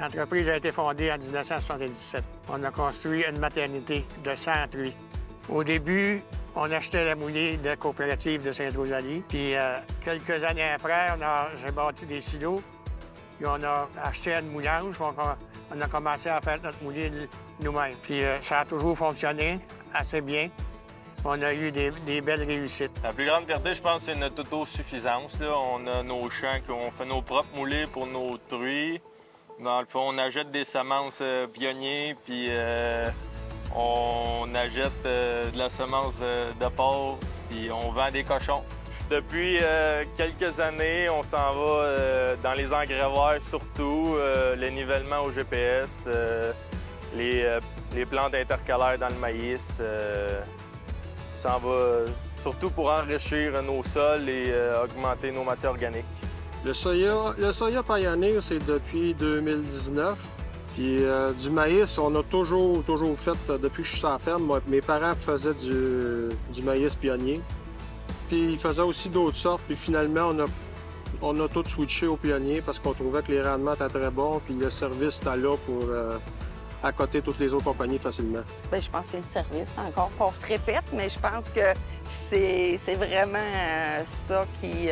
L'entreprise a été fondée en 1977. On a construit une maternité de 100 truies. Au début, on achetait la moulée de coopérative de Sainte-Rosalie. Puis quelques années après, j'ai bâti des silos. Puis on a acheté une moulange. On a commencé à faire notre moulée nous-mêmes. Puis ça a toujours fonctionné assez bien. On a eu des belles réussites. La plus grande fierté, je pense, c'est notre autosuffisance. Là. On a nos champs, on fait nos propres moulées pour nos truies. Dans le fond, on achète des semences pionniers, puis on achète de la semence de porc, puis on vend des cochons. Depuis quelques années, on s'en va dans les engrais verts, surtout les nivellements au GPS, les plantes intercalaires dans le maïs. On s'en va surtout pour enrichir nos sols et augmenter nos matières organiques. Le soya Pioneer, c'est depuis 2019. Puis du maïs, on a toujours fait, depuis que je suis sur la ferme, mes parents faisaient du maïs pionnier. Puis ils faisaient aussi d'autres sortes. Puis finalement, on a tout switché au pionnier parce qu'on trouvait que les rendements étaient très bons. Puis le service était là pour accoter toutes les autres compagnies facilement. Bien, je pense que c'est le service encore qu'on se répète, mais je pense que c'est vraiment ça qui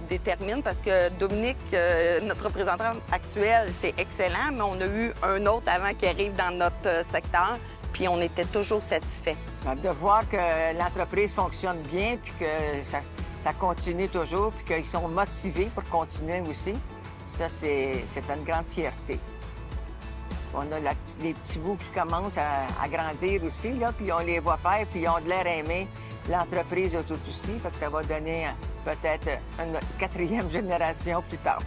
détermine, parce que Dominique, notre représentant actuel, c'est excellent, mais on a eu un autre avant qui arrive dans notre secteur, puis on était toujours satisfaits. De voir que l'entreprise fonctionne bien, puis que ça continue toujours, puis qu'ils sont motivés pour continuer aussi, ça, c'est une grande fierté. On a les petits bouts qui commencent à grandir aussi, là, puis on les voit faire, puis ils ont de l'air aimé l'entreprise tout aussi, fait que ça va donner peut-être une 4e génération plus tard.